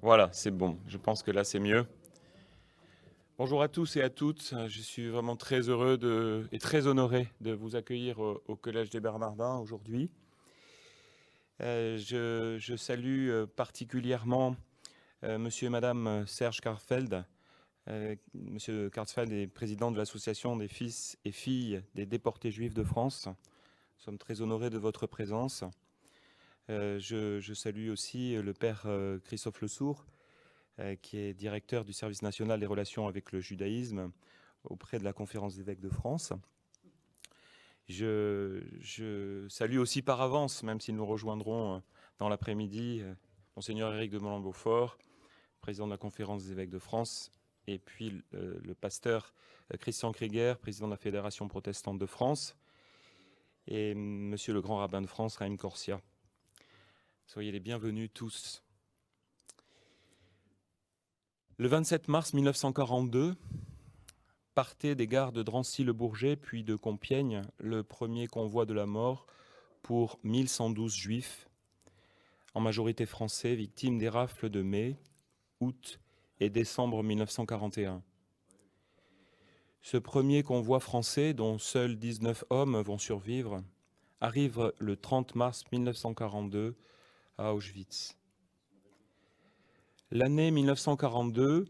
Voilà, c'est bon. Je pense que là, c'est mieux. Bonjour à tous et à toutes. Je suis vraiment très heureux et très honoré de vous accueillir au Collège des Bernardins aujourd'hui. Je salue particulièrement monsieur et madame Serge Karfeld. Monsieur Karfeld est président de l'Association des fils et filles des déportés juifs de France. Nous sommes très honorés de votre présence. Je salue aussi le père Christophe Lesourd, qui est directeur du service national des relations avec le judaïsme auprès de la Conférence des évêques de France. Je salue aussi par avance, même s'ils nous rejoindront dans l'après-midi, Monseigneur Éric de Moulin-Beaufort, président de la Conférence des évêques de France, et puis le pasteur Christian Krieger, président de la Fédération protestante de France, et monsieur le grand rabbin de France, Raïm Corsia. Soyez les bienvenus tous. Le 27 mars 1942, partait des gares de Drancy-le-Bourget puis de Compiègne le premier convoi de la mort pour 1112 juifs, en majorité français, victimes des rafles de mai, août et décembre 1941. Ce premier convoi français, dont seuls 19 hommes vont survivre, arrive le 30 mars 1942 à Auschwitz. L'année 1942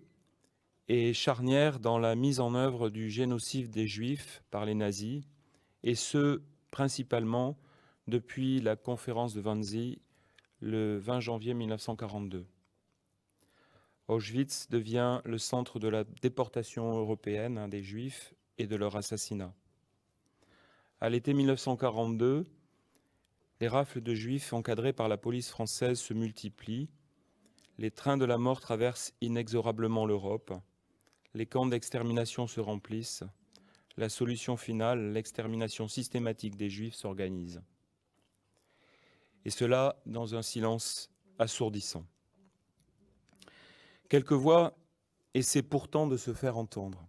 est charnière dans la mise en œuvre du génocide des Juifs par les nazis, et ce, principalement depuis la conférence de Wannsee le 20 janvier 1942. Auschwitz devient le centre de la déportation européenne des Juifs et de leur assassinat. À l'été 1942, les rafles de Juifs encadrés par la police française se multiplient, les trains de la mort traversent inexorablement l'Europe, les camps d'extermination se remplissent, la solution finale, l'extermination systématique des Juifs, s'organise. Et cela dans un silence assourdissant. Quelques voix essaient pourtant de se faire entendre.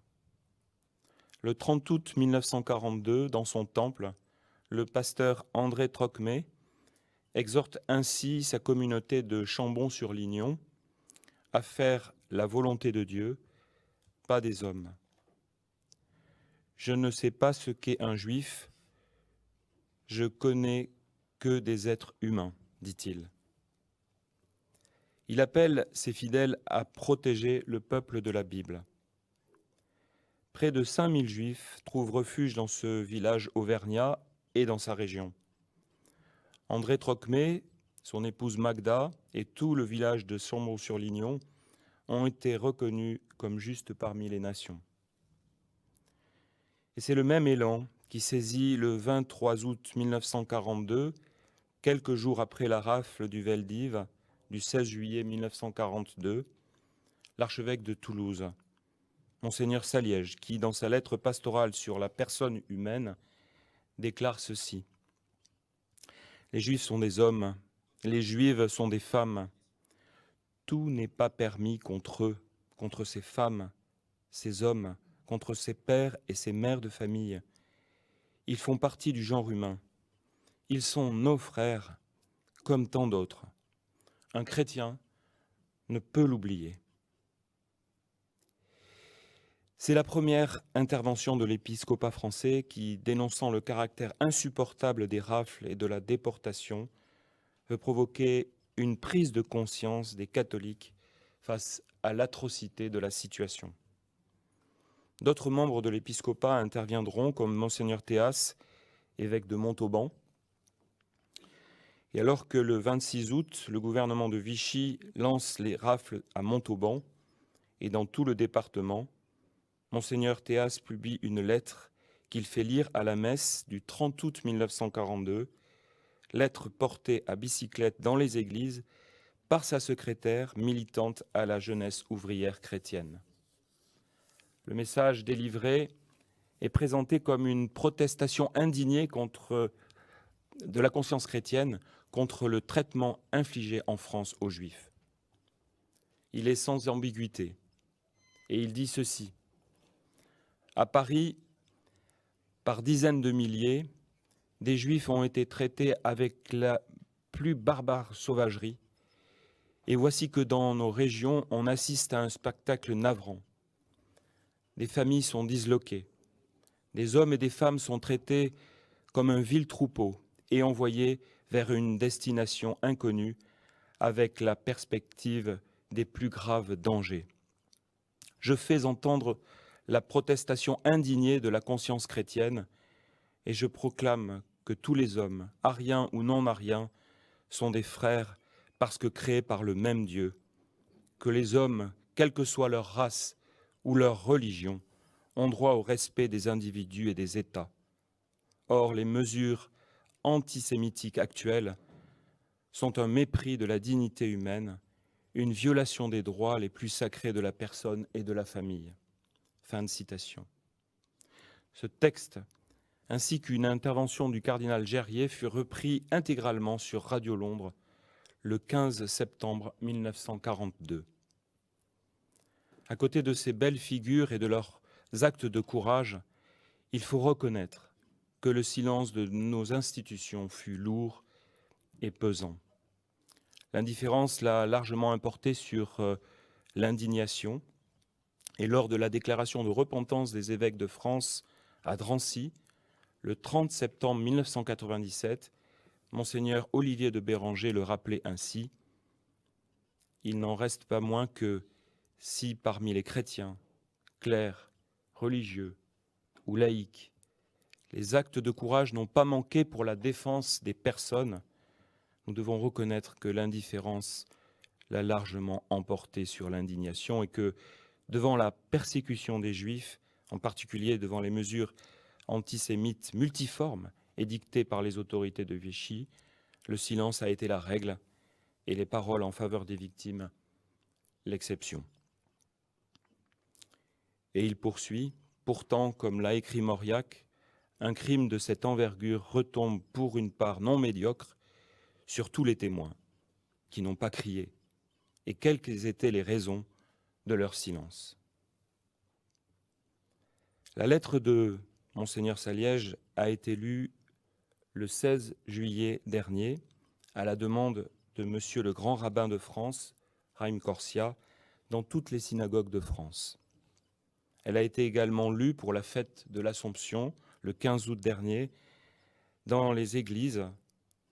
Le 30 août 1942, dans son temple, le pasteur André Trocmé exhorte ainsi sa communauté de Chambon-sur-Lignon à faire la volonté de Dieu, pas des hommes. Je ne sais pas ce qu'est un juif, je connais que des êtres humains, dit-il. Il appelle ses fidèles à protéger le peuple de la Bible. Près de 5000 juifs trouvent refuge dans ce village auvergnat et dans sa région. André Trocmé, son épouse Magda et tout le village de Chambon-sur-Lignon ont été reconnus comme justes parmi les nations. Et c'est le même élan qui saisit le 23 août 1942, quelques jours après la rafle du Veldiv du 16 juillet 1942, l'archevêque de Toulouse, Monseigneur Saliège, qui, dans sa lettre pastorale sur la personne humaine, déclare ceci. Les Juifs sont des hommes, les Juives sont des femmes. Tout n'est pas permis contre eux, contre ces femmes, ces hommes, contre ces pères et ces mères de famille. Ils font partie du genre humain. Ils sont nos frères, comme tant d'autres. Un chrétien ne peut l'oublier. C'est la première intervention de l'épiscopat français qui, dénonçant le caractère insupportable des rafles et de la déportation, veut provoquer une prise de conscience des catholiques face à l'atrocité de la situation. D'autres membres de l'épiscopat interviendront, comme Monseigneur Théas, évêque de Montauban. Et alors que le 26 août, le gouvernement de Vichy lance les rafles à Montauban et dans tout le département, Monseigneur Théas publie une lettre qu'il fait lire à la messe du 30 août 1942, lettre portée à bicyclette dans les églises par sa secrétaire militante à la jeunesse ouvrière chrétienne. Le message délivré est présenté comme une protestation indignée de la conscience chrétienne contre le traitement infligé en France aux Juifs. Il est sans ambiguïté et il dit ceci. À Paris, par dizaines de milliers, des Juifs ont été traités avec la plus barbare sauvagerie Et voici que dans nos régions, on assiste à un spectacle navrant. Des familles sont disloquées, des hommes et des femmes sont traités comme un vil troupeau et envoyés vers une destination inconnue avec la perspective des plus graves dangers. Je fais entendre la protestation indignée de la conscience chrétienne et je proclame que tous les hommes, ariens ou non-ariens, sont des frères parce que créés par le même Dieu, que les hommes, quelle que soit leur race ou leur religion, ont droit au respect des individus et des États. Or, les mesures antisémitiques actuelles sont un mépris de la dignité humaine, une violation des droits les plus sacrés de la personne et de la famille. Fin de citation. Ce texte, ainsi qu'une intervention du cardinal Gerrier, fut repris intégralement sur Radio Londres le 15 septembre 1942. À côté de ces belles figures et de leurs actes de courage, il faut reconnaître que le silence de nos institutions fut lourd et pesant. L'indifférence l'a largement importé sur l'indignation, et lors de la déclaration de repentance des évêques de France à Drancy, le 30 septembre 1997, Monseigneur Olivier de Béranger le rappelait ainsi : « Il n'en reste pas moins que si parmi les chrétiens, clercs, religieux ou laïcs, les actes de courage n'ont pas manqué pour la défense des personnes, nous devons reconnaître que l'indifférence l'a largement emporté sur l'indignation et que, devant la persécution des Juifs, en particulier devant les mesures antisémites multiformes édictées par les autorités de Vichy, le silence a été la règle et les paroles en faveur des victimes l'exception. » Et il poursuit : « Pourtant, comme l'a écrit Mauriac, un crime de cette envergure retombe pour une part non médiocre sur tous les témoins qui n'ont pas crié, et quelles qu'aient été les raisons de leur silence. » La lettre de Monseigneur Saliège a été lue le 16 juillet dernier à la demande de Monsieur le Grand Rabbin de France, Chaim Corsia, dans toutes les synagogues de France. Elle a été également lue pour la fête de l'Assomption, le 15 août dernier, dans les églises,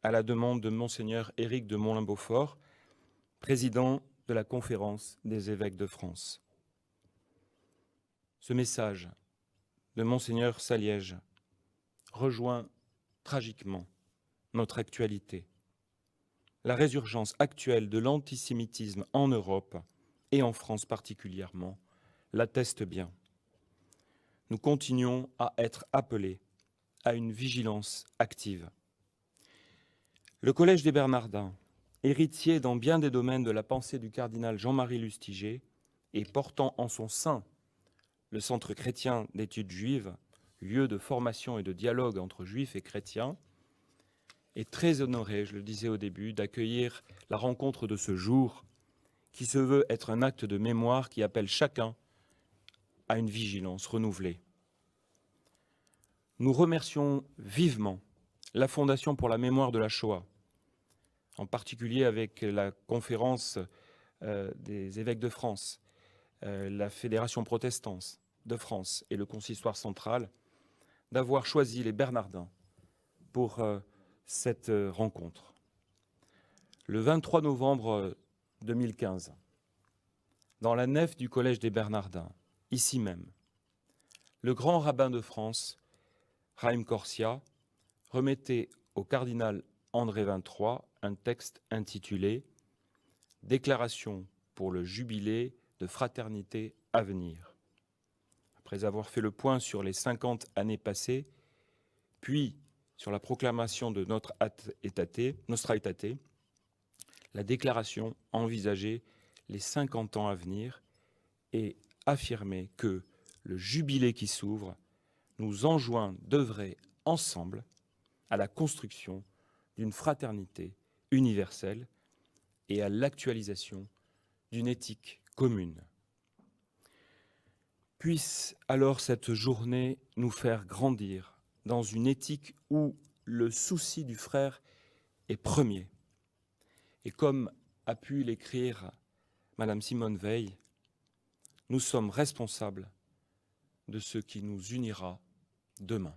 à la demande de Monseigneur Éric de Moulin-Beaufort, président de la Conférence des évêques de France. Ce message de Monseigneur Saliège rejoint tragiquement notre actualité. La résurgence actuelle de l'antisémitisme en Europe, et en France particulièrement, l'atteste bien. Nous continuons à être appelés à une vigilance active. Le Collège des Bernardins, héritier dans bien des domaines de la pensée du cardinal Jean-Marie Lustiger et portant en son sein le Centre chrétien d'études juives, lieu de formation et de dialogue entre juifs et chrétiens, est très honoré, je le disais au début, d'accueillir la rencontre de ce jour qui se veut être un acte de mémoire qui appelle chacun à une vigilance renouvelée. Nous remercions vivement la Fondation pour la mémoire de la Shoah, en particulier avec la conférence des évêques de France, la Fédération protestante de France et le Consistoire central, d'avoir choisi les Bernardins pour cette rencontre. Le 23 novembre 2015, dans la nef du Collège des Bernardins, ici même, le grand rabbin de France, Chaim Corsia, remettait au cardinal André XXIII un texte intitulé « Déclaration pour le jubilé de fraternité à venir ». Après avoir fait le point sur les 50 années passées, puis sur la proclamation de Nostra Aetate, la déclaration envisageait les 50 ans à venir et affirmait que le jubilé qui s'ouvre nous enjoint d'œuvrer ensemble à la construction d'une fraternité universelle et à l'actualisation d'une éthique commune. Puisse alors cette journée nous faire grandir dans une éthique où le souci du frère est premier. Et comme a pu l'écrire Madame Simone Veil, nous sommes responsables de ce qui nous unira demain.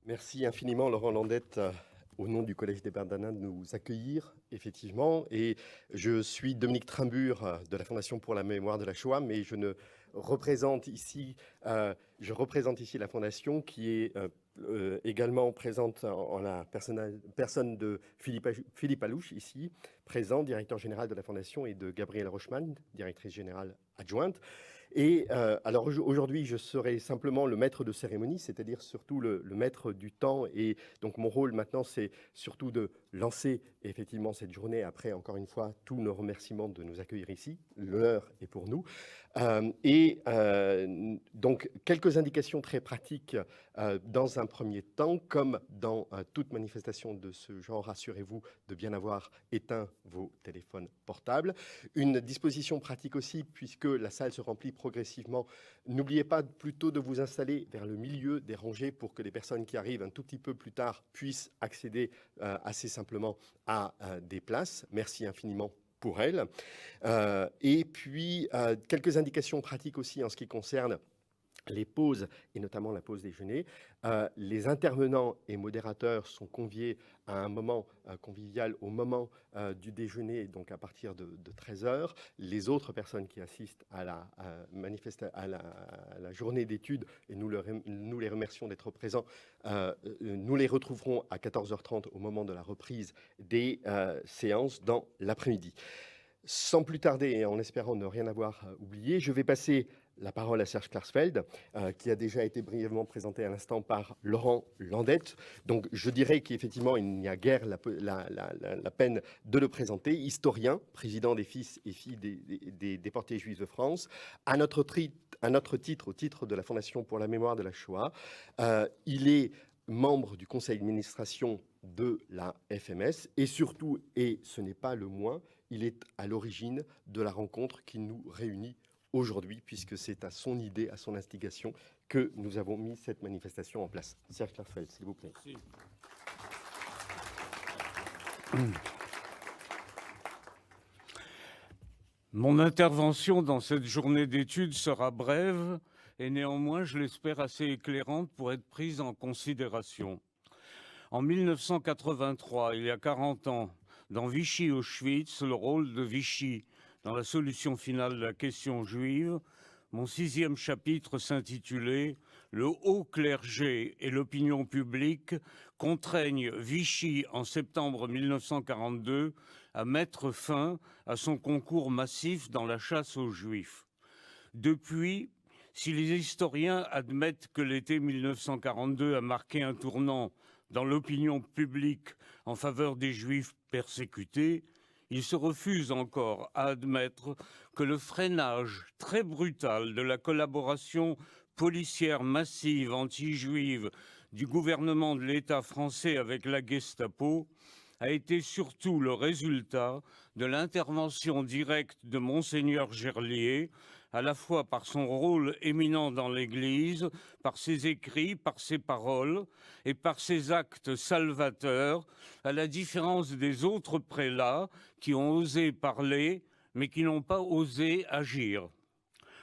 Merci infiniment, Laurent Landette, au nom du Collège des Bernardins, de nous accueillir, effectivement. Et je suis Dominique Trimbure de la Fondation pour la mémoire de la Shoah, mais je représente ici la Fondation qui est également présente en la personne de Philippe Alouche, ici, présent, directeur général de la Fondation, et de Gabrielle Rochman, directrice générale adjointe. Et alors aujourd'hui, je serai simplement le maître de cérémonie, c'est-à-dire surtout le maître du temps. Et donc mon rôle maintenant, c'est surtout de lancer effectivement cette journée. Après, encore une fois, tous nos remerciements de nous accueillir ici. L'heure est pour nous. Donc quelques indications très pratiques dans un premier temps, comme dans toute manifestation de ce genre, rassurez-vous de bien avoir éteint vos téléphones portables. Une disposition pratique aussi, puisque la salle se remplit progressivement. N'oubliez pas plutôt de vous installer vers le milieu des rangées pour que les personnes qui arrivent un tout petit peu plus tard puissent accéder assez simplement à des places. Merci infiniment pour elles. Et puis, quelques indications pratiques aussi en ce qui concerne les pauses, et notamment la pause déjeuner. Les intervenants et modérateurs sont conviés à un moment convivial au moment du déjeuner, donc à partir de 13h. Les autres personnes qui assistent à la journée d'études, et nous les remercions d'être présents, nous les retrouverons à 14h30 au moment de la reprise des séances dans l'après-midi. Sans plus tarder, et en espérant ne rien avoir oublié, je vais passer la parole à Serge Klarsfeld, qui a déjà été brièvement présenté à l'instant par Laurent Landette. Donc je dirais qu'effectivement, il n'y a guère la peine de le présenter. Historien, président des fils et filles des déportés juifs de France, à notre titre, au titre de la Fondation pour la mémoire de la Shoah. Il est membre du conseil d'administration de la FMS et surtout, et ce n'est pas le moins, il est à l'origine de la rencontre qui nous réunit aujourd'hui, puisque c'est à son idée, à son instigation, que nous avons mis cette manifestation en place. Serge Klarsfeld, s'il vous plaît. Merci. Mon intervention dans cette journée d'études sera brève et néanmoins, je l'espère, assez éclairante pour être prise en considération. En 1983, il y a 40 ans, dans Vichy-Auschwitz, le rôle de Vichy dans la solution finale de la question juive, mon 6e chapitre s'intitulait « Le haut clergé et l'opinion publique contraignent Vichy en septembre 1942 à mettre fin à son concours massif dans la chasse aux Juifs. » Depuis, si les historiens admettent que l'été 1942 a marqué un tournant dans l'opinion publique en faveur des Juifs persécutés, ils se refusent encore à admettre que le freinage très brutal de la collaboration policière massive anti-juive du gouvernement de l'État français avec la Gestapo a été surtout le résultat de l'intervention directe de Monseigneur Gerlier, à la fois par son rôle éminent dans l'Église, par ses écrits, par ses paroles et par ses actes salvateurs, à la différence des autres prélats qui ont osé parler, mais qui n'ont pas osé agir.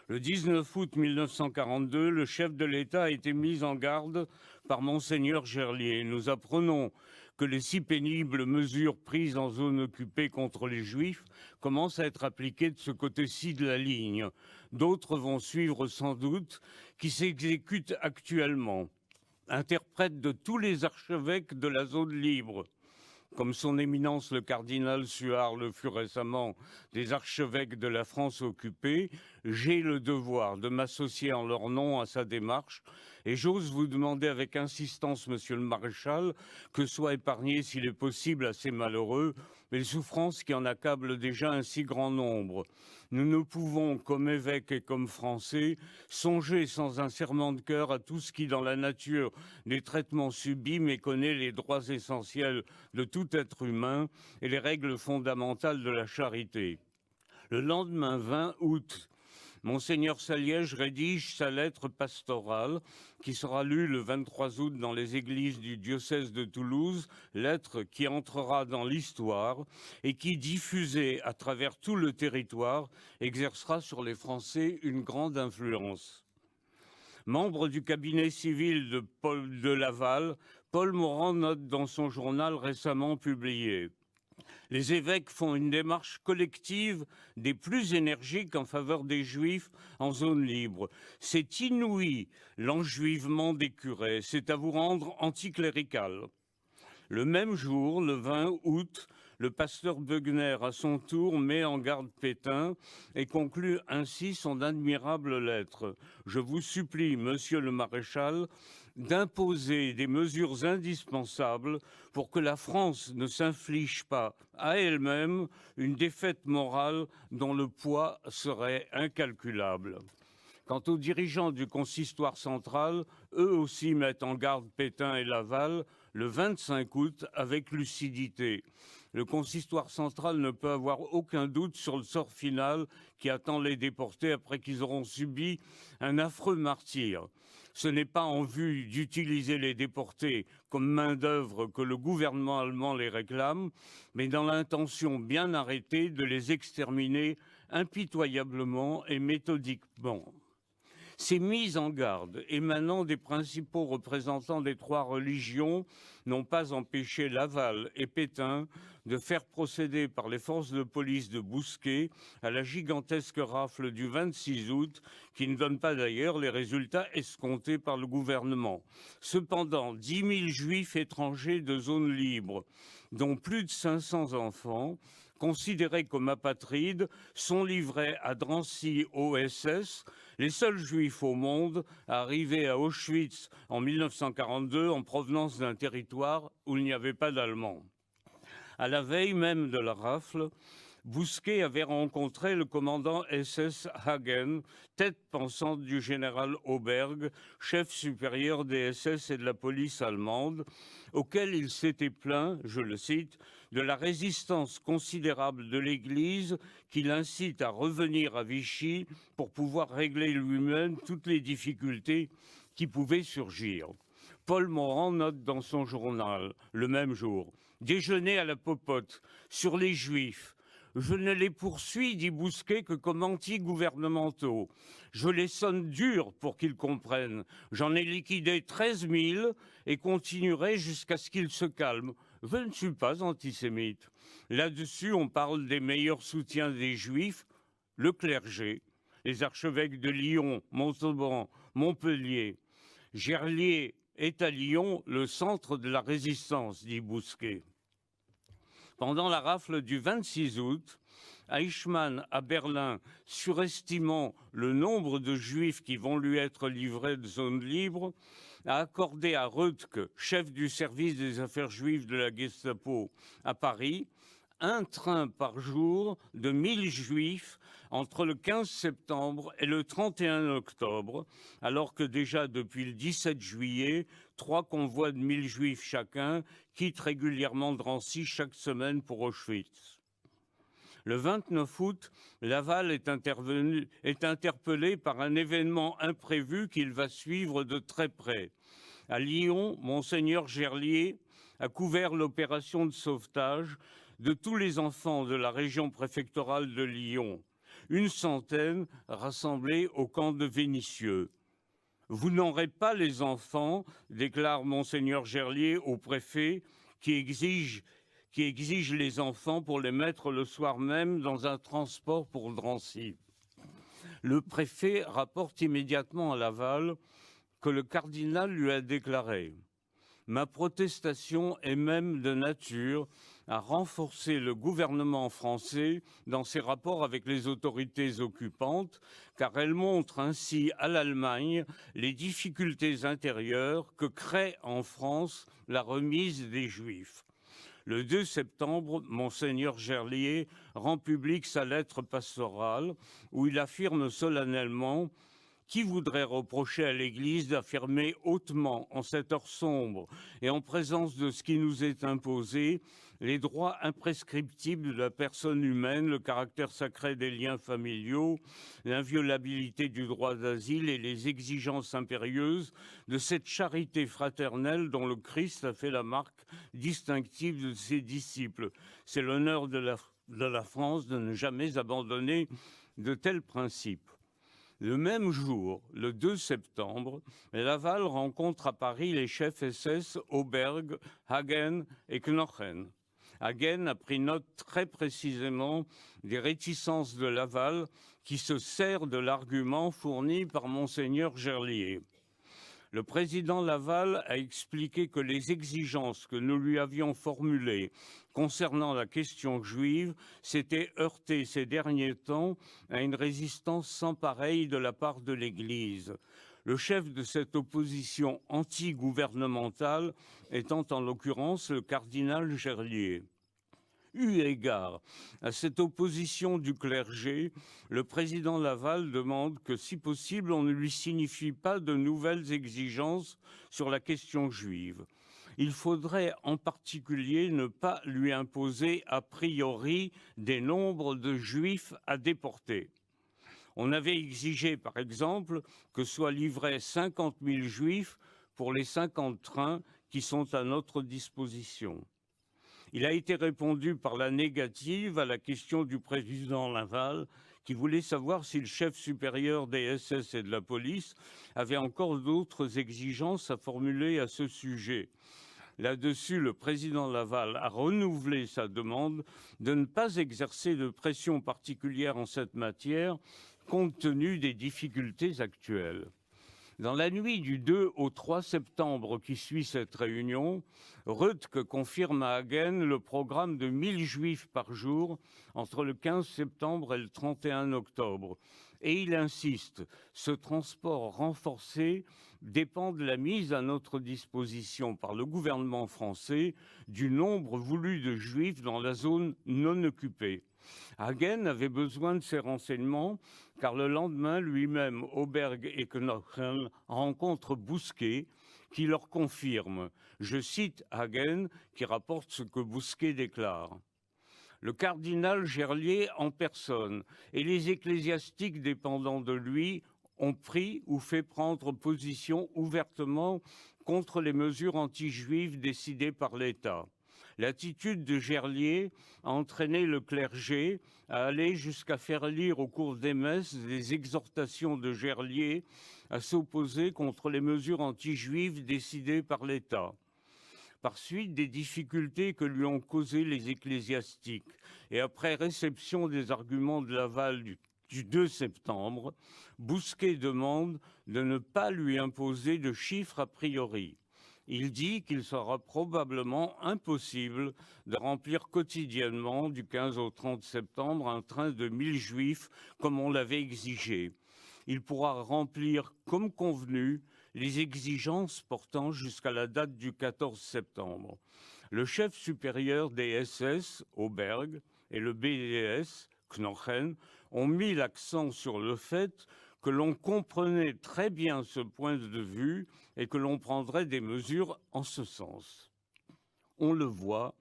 Le 19 août 1942, le chef de l'État a été mis en garde par Monseigneur Gerlier. Nous apprenons que les si pénibles mesures prises en zone occupée contre les Juifs commencent à être appliquées de ce côté-ci de la ligne. D'autres vont suivre sans doute, qui s'exécutent actuellement. Interprète de tous les archevêques de la zone libre, comme son éminence le cardinal Suard le fut récemment des archevêques de la France occupée, j'ai le devoir de m'associer en leur nom à sa démarche et j'ose vous demander avec insistance, monsieur le maréchal, que soient épargnés, s'il est possible, à ces malheureux, les souffrances qui en accablent déjà un si grand nombre. Nous ne pouvons, comme évêques et comme Français, songer sans un serrement de cœur à tout ce qui, dans la nature des traitements subis, méconnaît les droits essentiels de tout être humain et les règles fondamentales de la charité. Le lendemain 20 août, Monseigneur Saliège rédige sa lettre pastorale qui sera lue le 23 août dans les églises du diocèse de Toulouse, lettre qui entrera dans l'histoire et qui, diffusée à travers tout le territoire, exercera sur les Français une grande influence. Membre du cabinet civil de Paul de Laval, Paul Morand note dans son journal récemment publié: les évêques font une démarche collective des plus énergiques en faveur des Juifs en zone libre. C'est inouï l'enjuivement des curés, c'est à vous rendre anticlérical. Le même jour, le 20 août, le pasteur Beugner, à son tour, met en garde Pétain et conclut ainsi son admirable lettre. Je vous supplie, monsieur le maréchal, d'imposer des mesures indispensables pour que la France ne s'inflige pas à elle-même une défaite morale dont le poids serait incalculable. Quant aux dirigeants du consistoire central, eux aussi mettent en garde Pétain et Laval le 25 août avec lucidité. Le consistoire central ne peut avoir aucun doute sur le sort final qui attend les déportés après qu'ils auront subi un affreux martyre. Ce n'est pas en vue d'utiliser les déportés comme main-d'œuvre que le gouvernement allemand les réclame, mais dans l'intention bien arrêtée de les exterminer impitoyablement et méthodiquement. Ces mises en garde émanant des principaux représentants des trois religions n'ont pas empêché Laval et Pétain de faire procéder par les forces de police de Bousquet à la gigantesque rafle du 26 août, qui ne donne pas d'ailleurs les résultats escomptés par le gouvernement. Cependant, 10 000 juifs étrangers de zone libre, dont plus de 500 enfants, considérés comme apatrides, sont livrés à Drancy au SS, les seuls juifs au monde à arriver à Auschwitz en 1942 en provenance d'un territoire où il n'y avait pas d'Allemands. À la veille même de la rafle, Bousquet avait rencontré le commandant SS Hagen, tête pensante du général Auberg, chef supérieur des SS et de la police allemande, auquel il s'était plaint, je le cite, de la résistance considérable de l'Église qui l'incite à revenir à Vichy pour pouvoir régler lui-même toutes les difficultés qui pouvaient surgir. Paul Morand note dans son journal, le même jour, « Déjeuner à la popote sur les Juifs. Je ne les poursuis, dit Bousquet, que comme anti-gouvernementaux. Je les sonne dur pour qu'ils comprennent. J'en ai liquidé 13 000 et continuerai jusqu'à ce qu'ils se calment. Je ne suis pas antisémite. » Là-dessus, on parle des meilleurs soutiens des Juifs, le clergé, les archevêques de Lyon, Montauban, Montpellier. Gerlier est à Lyon le centre de la résistance, dit Bousquet. Pendant la rafle du 26 août, Eichmann, à Berlin, surestimant le nombre de Juifs qui vont lui être livrés de zone libre, a accordé à Röttke, chef du service des affaires juives de la Gestapo à Paris, un train par jour de 1000 Juifs entre le 15 septembre et le 31 octobre, alors que déjà depuis le 17 juillet, 3 convois de 1000 Juifs chacun quittent régulièrement Drancy chaque semaine pour Auschwitz. Le 29 août, Laval est interpellé par un événement imprévu qu'il va suivre de très près. À Lyon, Monseigneur Gerlier a couvert l'opération de sauvetage de tous les enfants de la région préfectorale de Lyon, une centaine rassemblés au camp de Vénissieux. « Vous n'aurez pas les enfants, déclare Monseigneur Gerlier au préfet, qui exige les enfants pour les mettre le soir même dans un transport pour Drancy. » Le préfet rapporte immédiatement à Laval que le cardinal lui a déclaré « Ma protestation est même de nature à renforcer le gouvernement français dans ses rapports avec les autorités occupantes, car elle montre ainsi à l'Allemagne les difficultés intérieures que crée en France la remise des Juifs. » Le 2 septembre, Monseigneur Gerlier rend publique sa lettre pastorale où il affirme solennellement Qui voudrait reprocher à l'Église d'affirmer hautement, en cette heure sombre et en présence de ce qui nous est imposé, les droits imprescriptibles de la personne humaine, le caractère sacré des liens familiaux, l'inviolabilité du droit d'asile et les exigences impérieuses de cette charité fraternelle dont le Christ a fait la marque distinctive de ses disciples. C'est l'honneur de la France de ne jamais abandonner de tels principes. Le même jour, le 2 septembre, Laval rencontre à Paris les chefs SS Auberg, Hagen et Knochen. Hagen a pris note très précisément des réticences de Laval qui se sert de l'argument fourni par Monseigneur Gerlier. Le président Laval a expliqué que les exigences que nous lui avions formulées concernant la question juive s'étaient heurtées ces derniers temps à une résistance sans pareille de la part de l'Église. Le chef de cette opposition anti-gouvernementale étant en l'occurrence le cardinal Gerlier. Eu égard à cette opposition du clergé, le président Laval demande que, si possible, on ne lui signifie pas de nouvelles exigences sur la question juive. Il faudrait en particulier ne pas lui imposer a priori des nombres de juifs à déporter. On avait exigé, par exemple, que soient livrés 50 000 juifs pour les 50 trains qui sont à notre disposition. Il a été répondu par la négative à la question du président Laval, qui voulait savoir si le chef supérieur des SS et de la police avait encore d'autres exigences à formuler à ce sujet. Là-dessus, le président Laval a renouvelé sa demande de ne pas exercer de pression particulière en cette matière, compte tenu des difficultés actuelles. Dans la nuit du 2 au 3 septembre qui suit cette réunion, Röttke confirme à Hagen le programme de 1000 juifs par jour entre le 15 septembre et le 31 octobre. Et il insiste, ce transport renforcé dépend de la mise à notre disposition par le gouvernement français du nombre voulu de juifs dans la zone non occupée. Hagen avait besoin de ces renseignements car le lendemain, lui-même, Auberg et Knochen rencontrent Bousquet qui leur confirme, je cite Hagen qui rapporte ce que Bousquet déclare. Le cardinal Gerlier en personne et les ecclésiastiques dépendants de lui ont pris ou fait prendre position ouvertement contre les mesures anti-juives décidées par l'État. L'attitude de Gerlier a entraîné le clergé à aller jusqu'à faire lire au cours des messes des exhortations de Gerlier à s'opposer contre les mesures anti-juives décidées par l'État. Par suite des difficultés que lui ont causées les ecclésiastiques et après réception des arguments de Laval du 2 septembre, Bousquet demande de ne pas lui imposer de chiffres a priori. Il dit qu'il sera probablement impossible de remplir quotidiennement du 15 au 30 septembre un train de 1000 juifs comme on l'avait exigé. Il pourra remplir comme convenu les exigences portant jusqu'à la date du 14 septembre. Le chef supérieur des SS, Auberg, et le BDS, Knochen, ont mis l'accent sur le fait que l'on comprenait très bien ce point de vue et que l'on prendrait des mesures en ce sens. On le voit,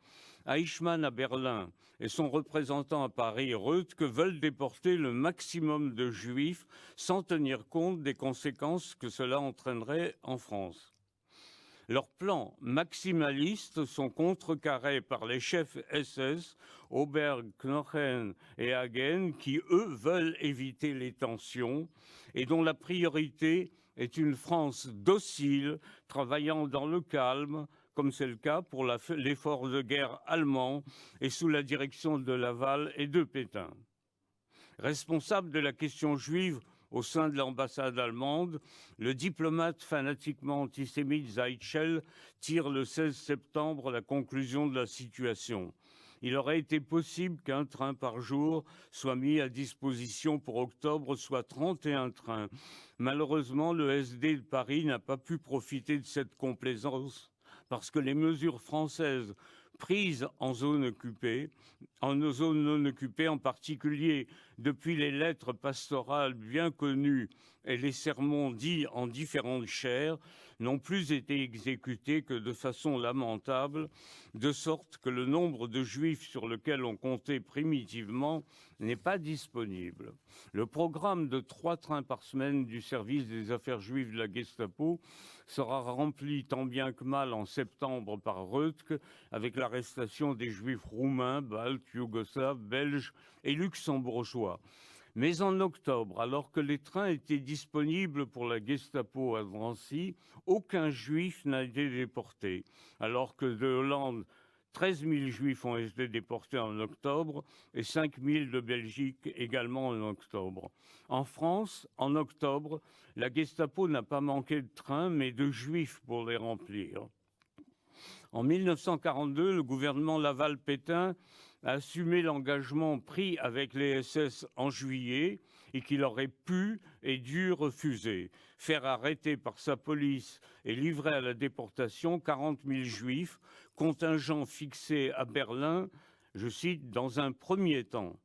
Eichmann à Berlin et son représentant à Paris, Röttke, veulent déporter le maximum de juifs sans tenir compte des conséquences que cela entraînerait en France. Leurs plans maximalistes sont contrecarrés par les chefs SS, Auberg, Knochen et Hagen, qui, eux, veulent éviter les tensions et dont la priorité est une France docile, travaillant dans le calme, comme c'est le cas pour l'effort de guerre allemand et sous la direction de Laval et de Pétain. Responsable de la question juive au sein de l'ambassade allemande, le diplomate fanatiquement antisémite Zeichel tire le 16 septembre la conclusion de la situation. Il aurait été possible qu'un train par jour soit mis à disposition pour octobre, soit 31 trains. Malheureusement, le SD de Paris n'a pas pu profiter de cette complaisance parce que les mesures françaises prises en zone occupée, en zone non occupée en particulier depuis les lettres pastorales bien connues et les sermons dits en différentes chaires n'ont plus été exécutés que de façon lamentable, de sorte que le nombre de juifs sur lequel on comptait primitivement n'est pas disponible. Le programme de 3 trains par semaine du service des affaires juives de la Gestapo sera rempli tant bien que mal en septembre par Röttke, avec l'arrestation des juifs roumains, baltes, yougoslaves, belges et luxembourgeois. Mais en octobre, alors que les trains étaient disponibles pour la Gestapo à Drancy, aucun juif n'a été déporté. Alors que de Hollande, 13 000 juifs ont été déportés en octobre et 5 000 de Belgique également en octobre. En France, en octobre, la Gestapo n'a pas manqué de trains, mais de juifs pour les remplir. En 1942, le gouvernement Laval-Pétain a assumé l'engagement pris avec les SS en juillet et qu'il aurait pu et dû refuser. Faire arrêter par sa police et livrer à la déportation 40 000 juifs, contingent fixé à Berlin, je cite, dans un premier temps.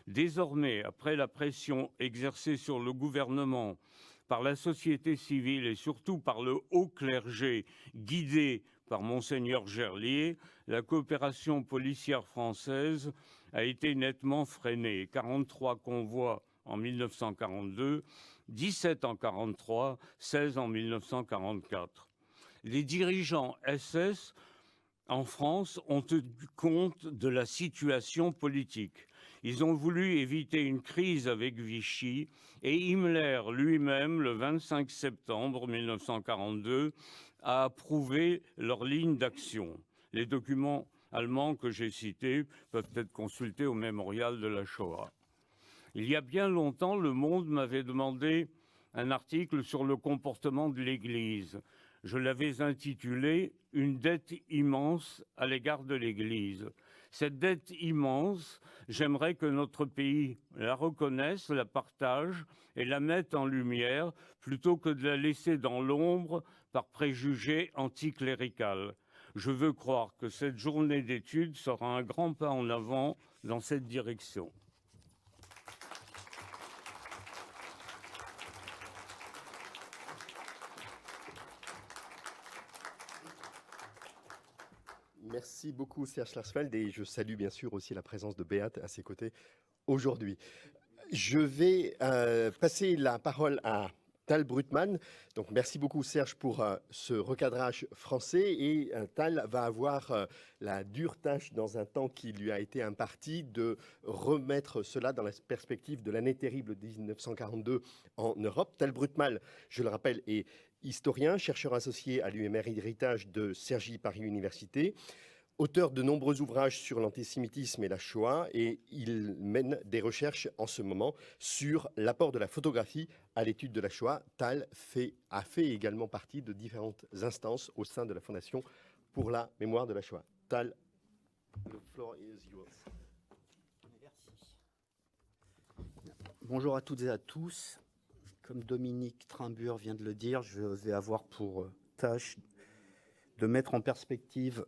Désormais, après la pression exercée sur le gouvernement par la société civile et surtout par le haut clergé guidé par Monseigneur Gerlier, la coopération policière française a été nettement freinée. 43 convois en 1942, 17 en 1943, 16 en 1944. Les dirigeants SS en France ont tenu compte de la situation politique. Ils ont voulu éviter une crise avec Vichy et Himmler lui-même, le 25 septembre 1942, a approuvé leur ligne d'action. Les documents allemands que j'ai cités peuvent être consultés au mémorial de la Shoah. Il y a bien longtemps, Le Monde m'avait demandé un article sur le comportement de l'Église. Je l'avais intitulé « Une dette immense à l'égard de l'Église ». Cette dette immense, j'aimerais que notre pays la reconnaisse, la partage et la mette en lumière, plutôt que de la laisser dans l'ombre par préjugés anticléricaux. Je veux croire que cette journée d'études sera un grand pas en avant dans cette direction. Merci beaucoup Serge Klarsfeld et je salue bien sûr aussi la présence de Beate à ses côtés aujourd'hui. Je vais passer la parole à Tal Brutman. Donc merci beaucoup Serge pour ce recadrage français et Tal va avoir la dure tâche dans un temps qui lui a été imparti de remettre cela dans la perspective de l'année terrible de 1942 en Europe. Tal Brutman, je le rappelle, est historien, chercheur associé à l'UMR Héritage de Cergy Paris Université, auteur de nombreux ouvrages sur l'antisémitisme et la Shoah, et il mène des recherches en ce moment sur l'apport de la photographie à l'étude de la Shoah. Tal a fait également partie de différentes instances au sein de la Fondation pour la mémoire de la Shoah. Tal, the floor is yours. Merci. Bonjour à toutes et à tous. Comme Dominique Trimbur vient de le dire, je vais avoir pour tâche de mettre en perspective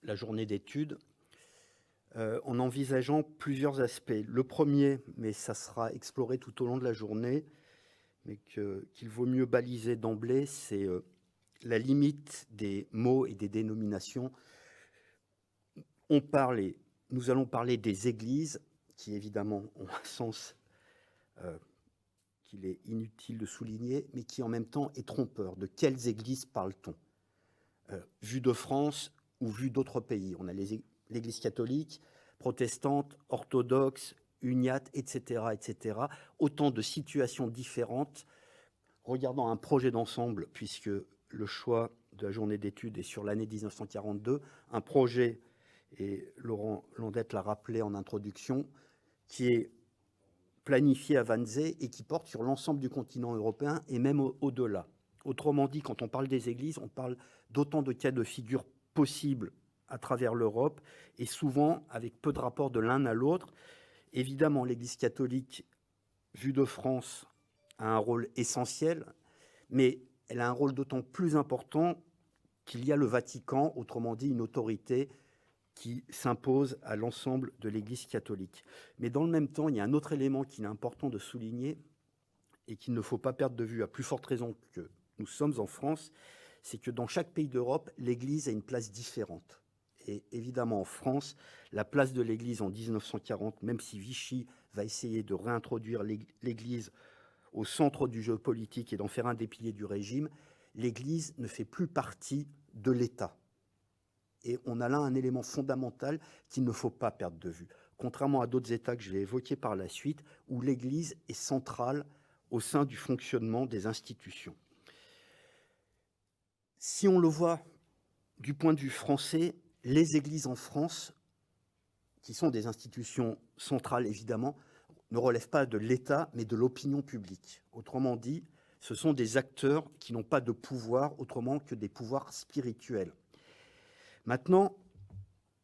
la journée d'études en envisageant plusieurs aspects. Le premier, mais ça sera exploré tout au long de la journée, mais qu'il vaut mieux baliser d'emblée, c'est la limite des mots et des dénominations. Nous allons parler des églises, qui évidemment ont un sens qu'il est inutile de souligner, mais qui en même temps est trompeur. De quelles églises parle-t-on vu de France ou vu d'autres pays? On a l'Église catholique, protestante, orthodoxe, uniate, etc., etc. Autant de situations différentes. Regardant un projet d'ensemble, puisque le choix de la journée d'études est sur l'année 1942, un projet, et Laurent Landette l'a rappelé en introduction, qui est planifié à Wannsee et qui porte sur l'ensemble du continent européen et même au-delà. Autrement dit, quand on parle des églises, on parle d'autant de cas de figure possibles à travers l'Europe et souvent avec peu de rapport de l'un à l'autre. Évidemment, l'Église catholique, vue de France, a un rôle essentiel, mais elle a un rôle d'autant plus important qu'il y a le Vatican, autrement dit une autorité qui s'impose à l'ensemble de l'Église catholique. Mais dans le même temps, il y a un autre élément qu'il est important de souligner, et qu'il ne faut pas perdre de vue, à plus forte raison que nous sommes en France, c'est que dans chaque pays d'Europe, l'Église a une place différente. Et évidemment, en France, la place de l'Église en 1940, même si Vichy va essayer de réintroduire l'Église au centre du jeu politique et d'en faire un des piliers du régime, l'Église ne fait plus partie de l'État. Et on a là un élément fondamental qu'il ne faut pas perdre de vue. Contrairement à d'autres États que je vais évoquer par la suite, où l'Église est centrale au sein du fonctionnement des institutions. Si on le voit du point de vue français, les églises en France, qui sont des institutions centrales évidemment, ne relèvent pas de l'État, mais de l'opinion publique. Autrement dit, ce sont des acteurs qui n'ont pas de pouvoir autrement que des pouvoirs spirituels. Maintenant,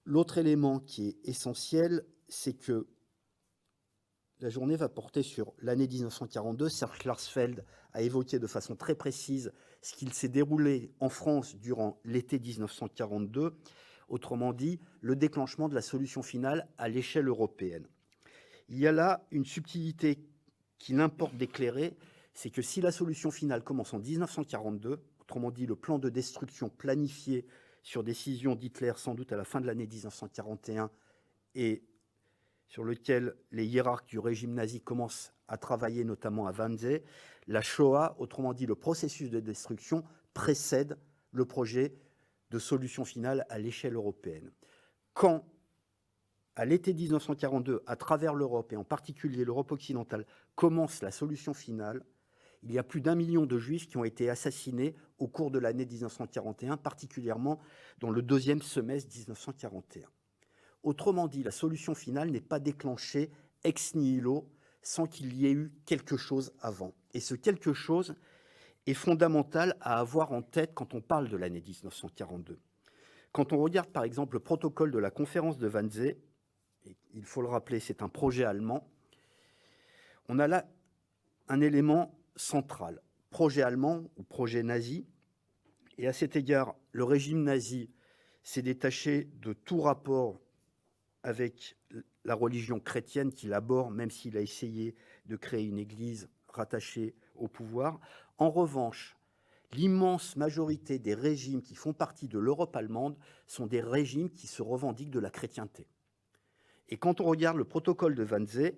l'autre élément qui est essentiel, c'est que la journée va porter sur l'année 1942. Serge Klarsfeld a évoqué de façon très précise ce qu'il s'est déroulé en France durant l'été 1942, autrement dit, le déclenchement de la solution finale à l'échelle européenne. Il y a là une subtilité qu'il importe d'éclairer, c'est que si la solution finale commence en 1942, autrement dit, le plan de destruction planifié sur décision d'Hitler sans doute à la fin de l'année 1941 et sur lequel les hiérarques du régime nazi commencent à travailler, notamment à Wannsee, la Shoah, autrement dit le processus de destruction, précède le projet de solution finale à l'échelle européenne. Quand, à l'été 1942, à travers l'Europe, et en particulier l'Europe occidentale, commence la solution finale, il y a plus d'1 million de Juifs qui ont été assassinés au cours de l'année 1941, particulièrement dans le deuxième semestre 1941. Autrement dit, la solution finale n'est pas déclenchée ex nihilo sans qu'il y ait eu quelque chose avant. Et ce quelque chose est fondamental à avoir en tête quand on parle de l'année 1942. Quand on regarde par exemple le protocole de la conférence de Wannsee, et il faut le rappeler, c'est un projet allemand, on a là un élément central, projet allemand ou projet nazi, et à cet égard, le régime nazi s'est détaché de tout rapport avec la religion chrétienne qu'il aborde, même s'il a essayé de créer une église rattachée au pouvoir. En revanche, l'immense majorité des régimes qui font partie de l'Europe allemande sont des régimes qui se revendiquent de la chrétienté. Et quand on regarde le protocole de Wannsee,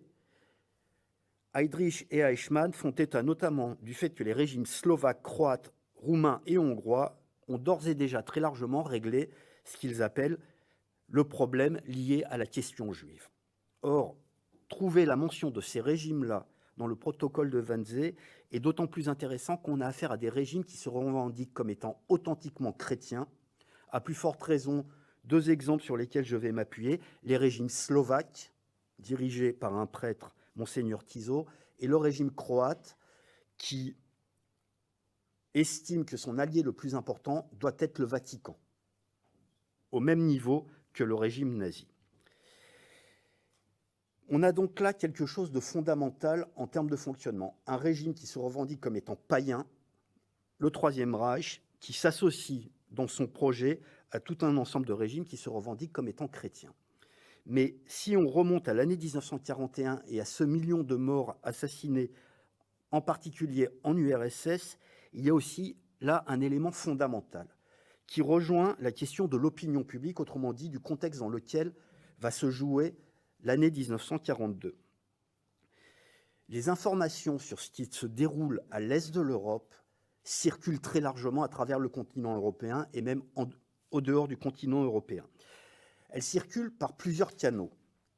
Heydrich et Eichmann font état notamment du fait que les régimes slovaques, croates, roumains et hongrois ont d'ores et déjà très largement réglé ce qu'ils appellent le problème lié à la question juive. Or, trouver la mention de ces régimes-là dans le protocole de Wannsee est d'autant plus intéressant qu'on a affaire à des régimes qui se revendiquent comme étant authentiquement chrétiens. À plus forte raison, deux exemples sur lesquels je vais m'appuyer, les régimes slovaques, dirigés par un prêtre, Monseigneur Tiso, et le régime croate, qui estime que son allié le plus important doit être le Vatican, au même niveau que le régime nazi. On a donc là quelque chose de fondamental en termes de fonctionnement. Un régime qui se revendique comme étant païen, le Troisième Reich, qui s'associe dans son projet à tout un ensemble de régimes qui se revendiquent comme étant chrétiens. Mais si on remonte à l'année 1941 et à ce million de morts assassinés, en particulier en URSS, il y a aussi là un élément fondamental qui rejoint la question de l'opinion publique, autrement dit du contexte dans lequel va se jouer l'année 1942. Les informations sur ce qui se déroule à l'est de l'Europe circulent très largement à travers le continent européen et même au dehors du continent européen. Elles circulent par plusieurs canaux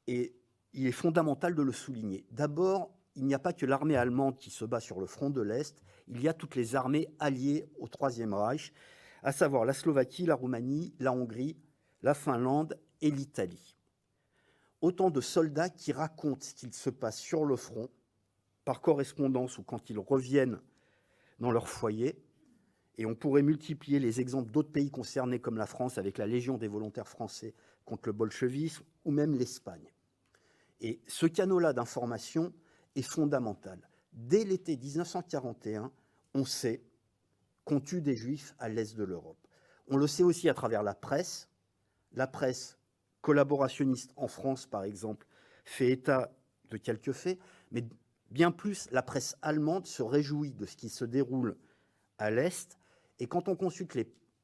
et il est fondamental de le souligner. D'abord, il n'y a pas que l'armée allemande qui se bat sur le front de l'Est, il y a toutes les armées alliées au Troisième Reich, à savoir la Slovaquie, la Roumanie, la Hongrie, la Finlande et l'Italie. Autant de soldats qui racontent ce qu'il se passe sur le front, par correspondance ou quand ils reviennent dans leur foyer. Et on pourrait multiplier les exemples d'autres pays concernés comme la France avec la Légion des volontaires français contre le bolchevisme ou même l'Espagne. Et ce canal-là d'information est fondamental. Dès l'été 1941, on sait qu'on tue des Juifs à l'est de l'Europe. On le sait aussi à travers la presse. La presse collaborationniste en France, par exemple, fait état de quelques faits, mais Bien plus, la presse allemande se réjouit de ce qui se déroule à l'Est, et quand on consulte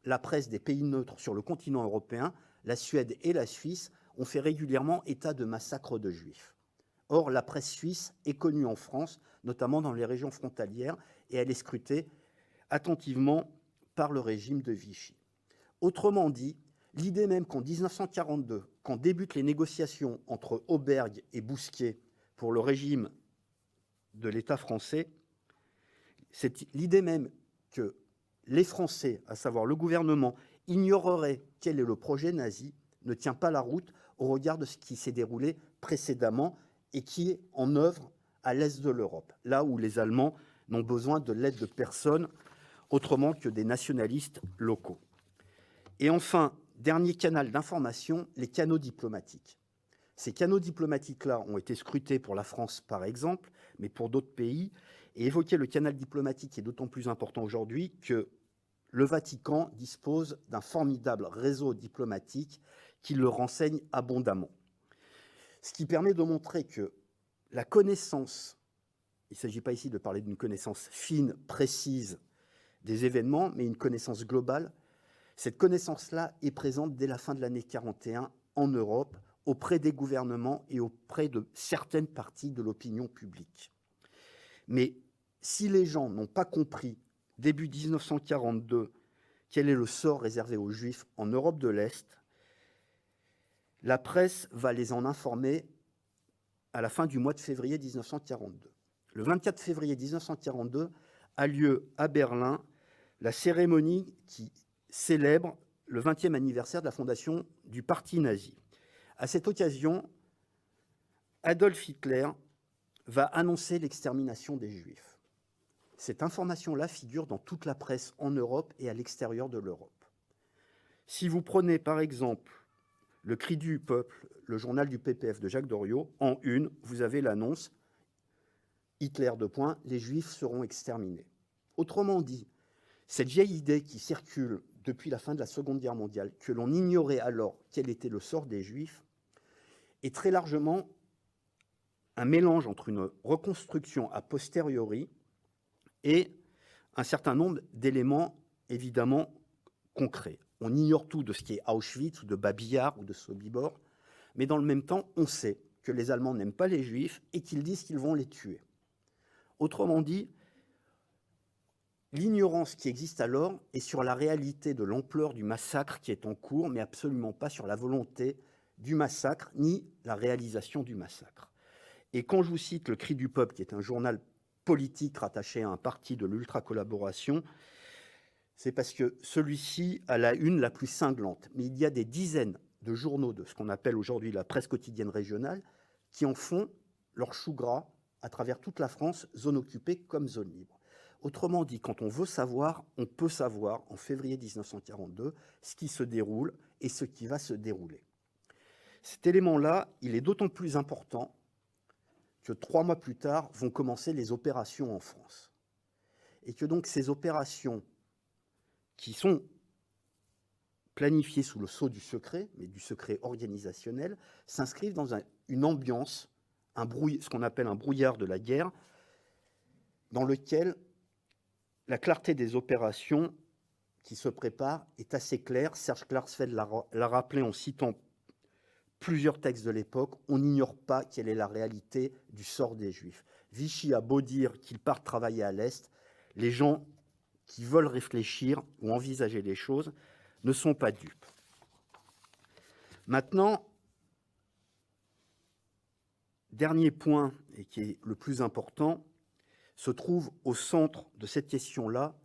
la presse des pays neutres sur le continent européen, la Suède et la Suisse ont fait régulièrement état de massacres de Juifs. Or, la presse suisse est connue en France, notamment dans les régions frontalières, et elle est scrutée attentivement par le régime de Vichy. Autrement dit, l'idée même qu'en 1942, quand débutent les négociations entre Auberg et Bousquier pour le régime de l'État français, c'est l'idée même que les Français, à savoir le gouvernement, ignoreraient quel est le projet nazi, ne tient pas la route au regard de ce qui s'est déroulé précédemment et qui est en œuvre à l'est de l'Europe, là où les Allemands n'ont besoin de l'aide de personne autrement que des nationalistes locaux. Et enfin, dernier canal d'information, les canaux diplomatiques. Ces canaux diplomatiques-là ont été scrutés pour la France, par exemple, mais pour d'autres pays. Et évoquer le canal diplomatique est d'autant plus important aujourd'hui que le Vatican dispose d'un formidable réseau diplomatique qui le renseigne abondamment. Ce qui permet de montrer que la connaissance, il ne s'agit pas ici de parler d'une connaissance fine, précise des événements, mais une connaissance globale. Cette connaissance-là est présente dès la fin de l'année 41 en Europe, auprès des gouvernements et auprès de certaines parties de l'opinion publique. Mais si les gens n'ont pas compris, début 1942, quel est le sort réservé aux Juifs en Europe de l'Est, la presse va les en informer à la fin du mois de février 1942. Le 24 février 1942 a lieu à Berlin la cérémonie qui célèbre le 20e anniversaire de la fondation du parti nazi. À cette occasion, Adolf Hitler va annoncer l'extermination des Juifs. Cette information-là figure dans toute la presse en Europe et à l'extérieur de l'Europe. Si vous prenez par exemple le Cri du peuple, le journal du PPF de Jacques Doriot, en une, vous avez l'annonce Hitler : les Juifs seront exterminés. Autrement dit, cette vieille idée qui circule depuis la fin de la Seconde Guerre mondiale, que l'on ignorait alors quel était le sort des Juifs, est très largement un mélange entre une reconstruction a posteriori et un certain nombre d'éléments évidemment concrets. On ignore tout de ce qui est Auschwitz ou de Babi Yar ou de Sobibor, mais dans le même temps, on sait que les Allemands n'aiment pas les Juifs et qu'ils disent qu'ils vont les tuer. Autrement dit, l'ignorance qui existe alors est sur la réalité de l'ampleur du massacre qui est en cours, mais absolument pas sur la volonté du massacre, ni la réalisation du massacre. Et quand je vous cite le Cri du peuple, qui est un journal politique rattaché à un parti de l'ultra-collaboration, c'est parce que celui-ci a la une la plus cinglante. Mais il y a des dizaines de journaux de ce qu'on appelle aujourd'hui la presse quotidienne régionale qui en font leur chou gras à travers toute la France, zone occupée comme zone libre. Autrement dit, quand on veut savoir, on peut savoir en février 1942 ce qui se déroule et ce qui va se dérouler. Cet élément-là, il est d'autant plus important que 3 mois plus tard vont commencer les opérations en France. Et que donc ces opérations qui sont planifiées sous le sceau du secret, mais du secret organisationnel, s'inscrivent dans une ambiance, ce qu'on appelle un brouillard de la guerre, dans lequel la clarté des opérations qui se préparent est assez claire. Serge Klarsfeld l'a rappelé en citant plusieurs textes de l'époque, on n'ignore pas quelle est la réalité du sort des Juifs. Vichy a beau dire qu'ils partent travailler à l'Est, les gens qui veulent réfléchir ou envisager les choses ne sont pas dupes. Maintenant, dernier point, et qui est le plus important, se trouve au centre de cette question-là,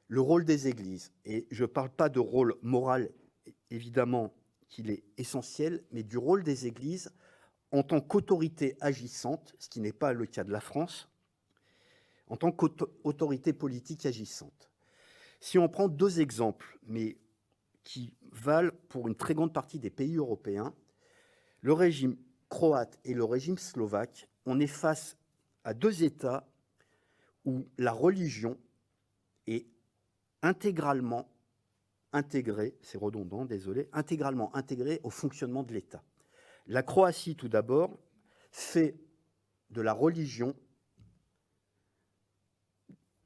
le rôle des églises. Et je ne parle pas de rôle moral, évidemment, qu'il est essentiel, mais du rôle des églises en tant qu'autorité agissante, ce qui n'est pas le cas de la France, en tant qu'autorité politique agissante. Si on prend 2 exemples, mais qui valent pour une très grande partie des pays européens, le régime croate et le régime slovaque, on est face à 2 États où la religion est intégralement intégrée, c'est redondant, désolé, intégralement intégrée au fonctionnement de l'État. La Croatie, tout d'abord, fait de la religion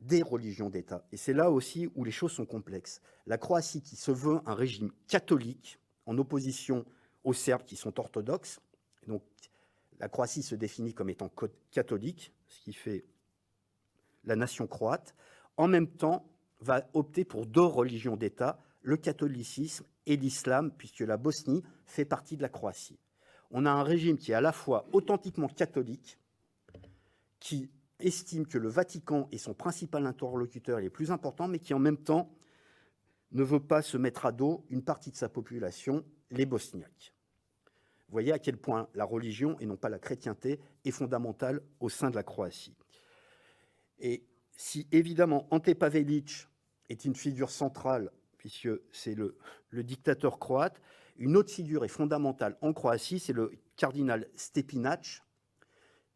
des religions d'État. Et c'est là aussi où les choses sont complexes. La Croatie, qui se veut un régime catholique, en opposition aux Serbes qui sont orthodoxes, donc la Croatie se définit comme étant catholique, ce qui fait la nation croate, en même temps va opter pour deux religions d'État, le catholicisme et l'islam, puisque la Bosnie fait partie de la Croatie. On a un régime qui est à la fois authentiquement catholique, qui estime que le Vatican est son principal interlocuteur et le plus important, mais qui en même temps ne veut pas se mettre à dos une partie de sa population, les Bosniaques. Vous voyez à quel point la religion, et non pas la chrétienté, est fondamentale au sein de la Croatie. Et si évidemment Ante Pavelić est une figure centrale, puisque c'est le dictateur croate, une autre figure est fondamentale en Croatie, c'est le cardinal Stepinac,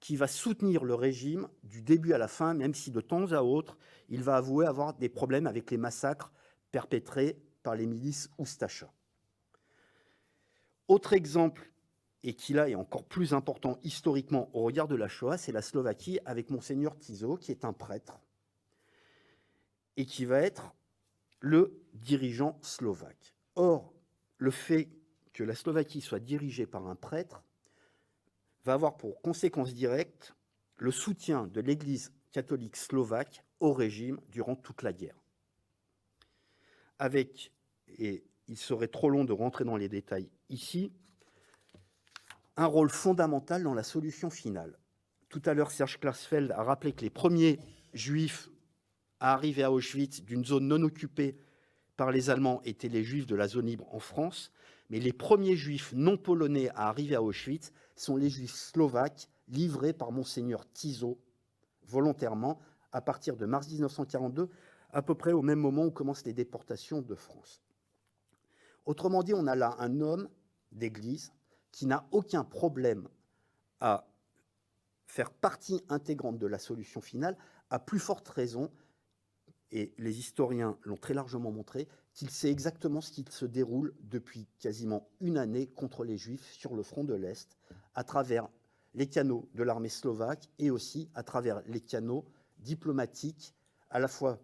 qui va soutenir le régime du début à la fin, même si de temps à autre, il va avouer avoir des problèmes avec les massacres perpétrés par les milices Ustaša. Autre exemple, et qui là est encore plus important historiquement au regard de la Shoah, c'est la Slovaquie avec Monseigneur Tiso, qui est un prêtre, et qui va être le dirigeant slovaque. Or, le fait que la Slovaquie soit dirigée par un prêtre va avoir pour conséquence directe le soutien de l'Église catholique slovaque au régime durant toute la guerre. Avec, et il serait trop long de rentrer dans les détails ici, un rôle fondamental dans la solution finale. Tout à l'heure, Serge Klarsfeld a rappelé que les premiers Juifs à arriver à Auschwitz d'une zone non occupée par les Allemands étaient les Juifs de la zone libre en France, mais les premiers Juifs non polonais à arriver à Auschwitz sont les Juifs slovaques livrés par Monseigneur Tiso, volontairement, à partir de mars 1942, à peu près au même moment où commencent les déportations de France. Autrement dit, on a là un homme d'Église qui n'a aucun problème à faire partie intégrante de la solution finale, à plus forte raison, et les historiens l'ont très largement montré, qu'il sait exactement ce qui se déroule depuis quasiment une année contre les Juifs sur le front de l'Est, à travers les canaux de l'armée slovaque et aussi à travers les canaux diplomatiques, à la fois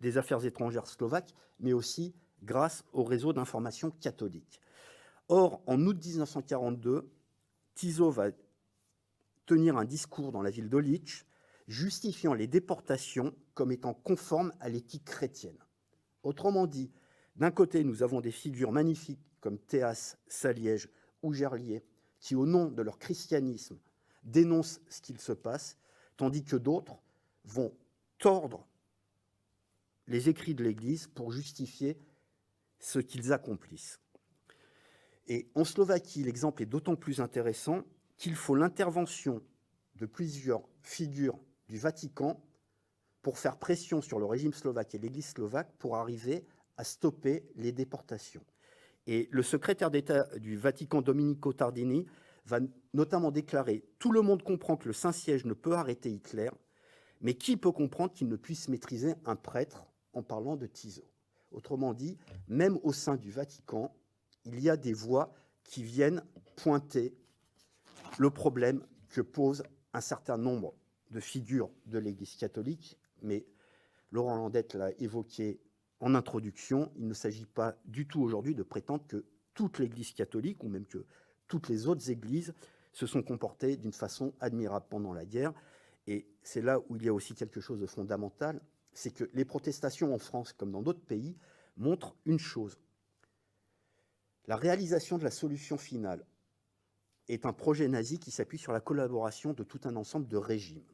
des affaires étrangères slovaques, mais aussi grâce au réseau d'information catholique. Or, en août 1942, Tiso va tenir un discours dans la ville d'Olice, justifiant les déportations comme étant conformes à l'éthique chrétienne. Autrement dit, d'un côté, nous avons des figures magnifiques comme Théas, Saliège ou Gerlier, qui, au nom de leur christianisme, dénoncent ce qu'il se passe, tandis que d'autres vont tordre les écrits de l'Église pour justifier ce qu'ils accomplissent. Et en Slovaquie, l'exemple est d'autant plus intéressant qu'il faut l'intervention de plusieurs figures du Vatican pour faire pression sur le régime slovaque et l'Église slovaque pour arriver à stopper les déportations. Et le secrétaire d'État du Vatican, Domenico Tardini, va notamment déclarer « Tout le monde comprend que le Saint-Siège ne peut arrêter Hitler, mais qui peut comprendre qu'il ne puisse maîtriser un prêtre en parlant de Tiso ?» Autrement dit, même au sein du Vatican, il y a des voix qui viennent pointer le problème que pose un certain nombre de figures de l'Église catholique, mais Laurent Landette l'a évoqué en introduction, il ne s'agit pas du tout aujourd'hui de prétendre que toute l'Église catholique, ou même que toutes les autres églises, se sont comportées d'une façon admirable pendant la guerre. Et c'est là où il y a aussi quelque chose de fondamental, c'est que les protestations en France, comme dans d'autres pays, montrent une chose. La réalisation de la solution finale est un projet nazi qui s'appuie sur la collaboration de tout un ensemble de régimes.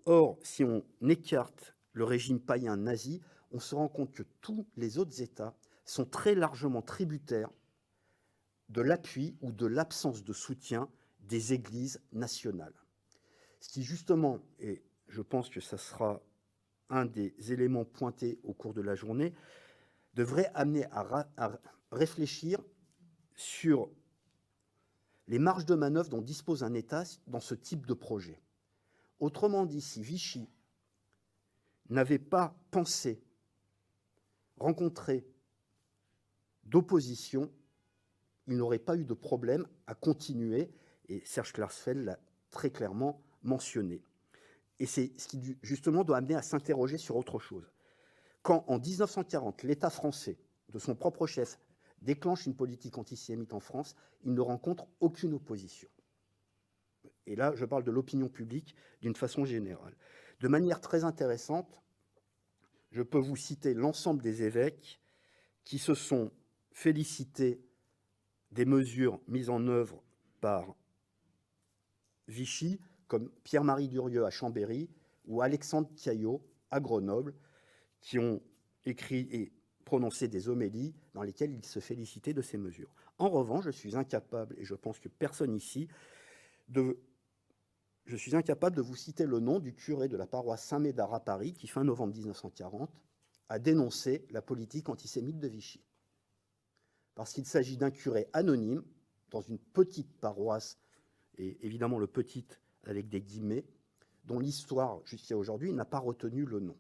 Or, si on écarte le régime païen nazi, on se rend compte que tous les autres États sont très largement tributaires de l'appui ou de l'absence de soutien des églises nationales. Ce qui justement, et je pense que ça sera un des éléments pointés au cours de la journée, devrait amener à réfléchir sur les marges de manœuvre dont dispose un État dans ce type de projet. Autrement dit, si Vichy n'avait pas pensé rencontrer d'opposition, il n'aurait pas eu de problème à continuer, et Serge Klarsfeld l'a très clairement mentionné. Et c'est ce qui, justement, doit amener à s'interroger sur autre chose. Quand, en 1940, l'État français, de son propre chef, déclenche une politique antisémite en France, il ne rencontre aucune opposition. Et là, je parle de l'opinion publique d'une façon générale. De manière très intéressante, je peux vous citer l'ensemble des évêques qui se sont félicités des mesures mises en œuvre par Vichy, comme Pierre-Marie Durieux à Chambéry ou Alexandre Caillot à Grenoble, qui ont écrit et prononcé des homélies dans lesquelles ils se félicitaient de ces mesures. En revanche, je suis incapable, et je pense que personne ici, de vous citer le nom du curé de la paroisse Saint-Médard à Paris qui, fin novembre 1940, a dénoncé la politique antisémite de Vichy. Parce qu'il s'agit d'un curé anonyme, dans une petite paroisse, et évidemment le petit avec des guillemets, dont l'histoire, jusqu'à aujourd'hui, n'a pas retenu le nom.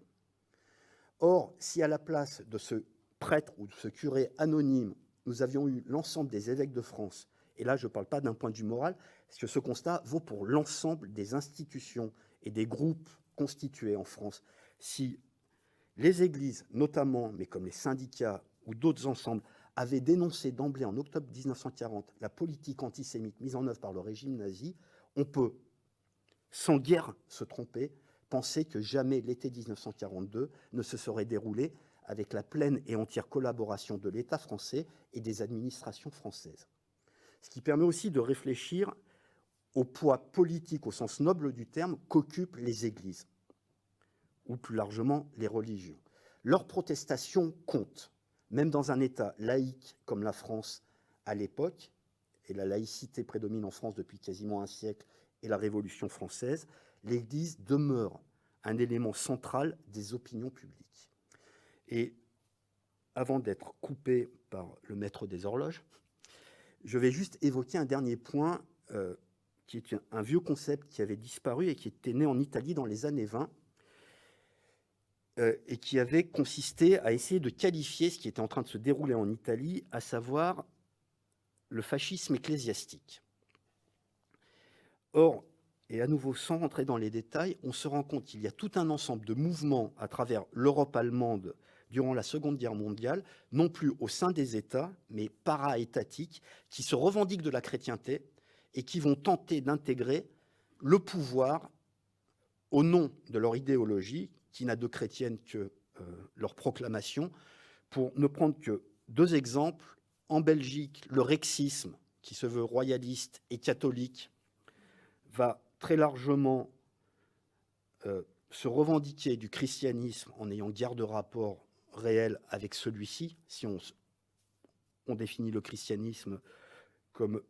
Or, si à la place de ce prêtre ou de ce curé anonyme, nous avions eu l'ensemble des évêques de France, et là je ne parle pas d'un point de vue moral, parce que ce constat vaut pour l'ensemble des institutions et des groupes constitués en France, si les églises notamment, mais comme les syndicats ou d'autres ensembles, avaient dénoncé d'emblée en octobre 1940 la politique antisémite mise en œuvre par le régime nazi, on peut, sans guère se tromper, penser que jamais l'été 1942 ne se serait déroulé avec la pleine et entière collaboration de l'État français et des administrations françaises. Ce qui permet aussi de réfléchir au poids politique, au sens noble du terme, qu'occupent les églises, ou plus largement les religions. Leur protestation compte, même dans un État laïque comme la France à l'époque, et la laïcité prédomine en France depuis quasiment un siècle et la Révolution française, l'Église demeure un élément central des opinions publiques. Et avant d'être coupé par le maître des horloges, je vais juste évoquer un dernier point qui est un vieux concept qui avait disparu et qui était né en Italie dans les années 20 et qui avait consisté à essayer de qualifier ce qui était en train de se dérouler en Italie, à savoir le fascisme ecclésiastique. Or, et à nouveau sans rentrer dans les détails, on se rend compte qu'il y a tout un ensemble de mouvements à travers l'Europe allemande durant la Seconde Guerre mondiale, non plus au sein des États, mais para-étatiques, qui se revendiquent de la chrétienté et qui vont tenter d'intégrer le pouvoir au nom de leur idéologie, qui n'a de chrétienne que leur proclamation. Pour ne prendre que deux exemples, en Belgique, le rexisme, qui se veut royaliste et catholique, va très largement se revendiquer du christianisme en ayant guère de rapport réel avec celui-ci, si on définit le christianisme comme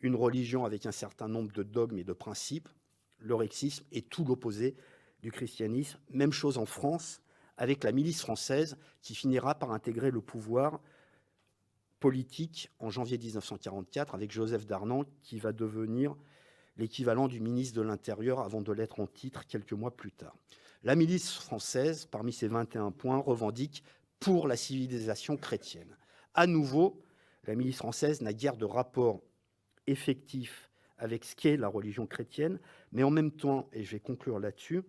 une religion avec un certain nombre de dogmes et de principes. Le rexisme est tout l'opposé du christianisme. Même chose en France, avec la milice française, qui finira par intégrer le pouvoir politique en janvier 1944, avec Joseph Darnan, qui va devenir l'équivalent du ministre de l'Intérieur avant de l'être en titre quelques mois plus tard. La milice française, parmi ses 21 points, revendique pour la civilisation chrétienne. À nouveau, la milice française n'a guère de rapport effectif avec ce qu'est la religion chrétienne, mais en même temps, et je vais conclure là-dessus,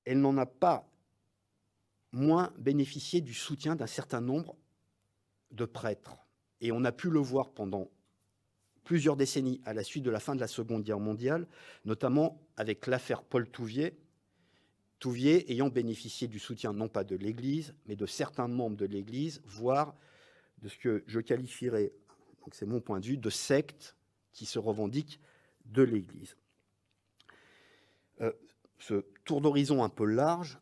elle n'en a pas moins bénéficié du soutien d'un certain nombre de prêtres. Et on a pu le voir pendant plusieurs décennies à la suite de la fin de la Seconde Guerre mondiale, notamment avec l'affaire Paul Touvier, Touvier ayant bénéficié du soutien non pas de l'Église, mais de certains membres de l'Église, voire de ce que je qualifierais, donc c'est mon point de vue, de secte qui se revendique de l'Église. Ce tour d'horizon un peu large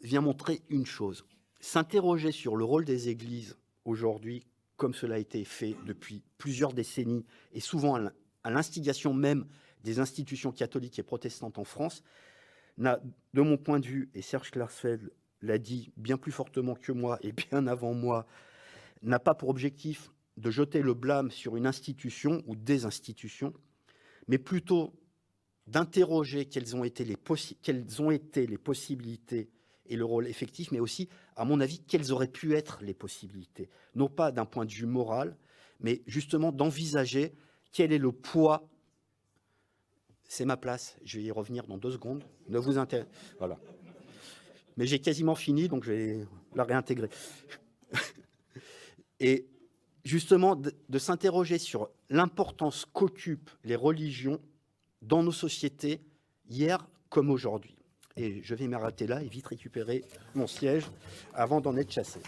vient montrer une chose. S'interroger sur le rôle des églises aujourd'hui, comme cela a été fait depuis plusieurs décennies, et souvent à l'instigation même des institutions catholiques et protestantes en France, n'a, de mon point de vue, et Serge Klarsfeld l'a dit bien plus fortement que moi et bien avant moi, n'a pas pour objectif de jeter le blâme sur une institution ou des institutions, mais plutôt d'interroger quelles ont été les possibilités et le rôle effectif, mais aussi, à mon avis, quelles auraient pu être les possibilités. Non pas d'un point de vue moral, mais justement d'envisager quel est le poids c'est ma place. Je vais y revenir dans 2 secondes. Ne vous intéressez. Voilà. Mais j'ai quasiment fini, donc je vais la réintégrer. Et justement, de s'interroger sur l'importance qu'occupent les religions dans nos sociétés, hier comme aujourd'hui. Et je vais m'arrêter là et vite récupérer mon siège avant d'en être chassé.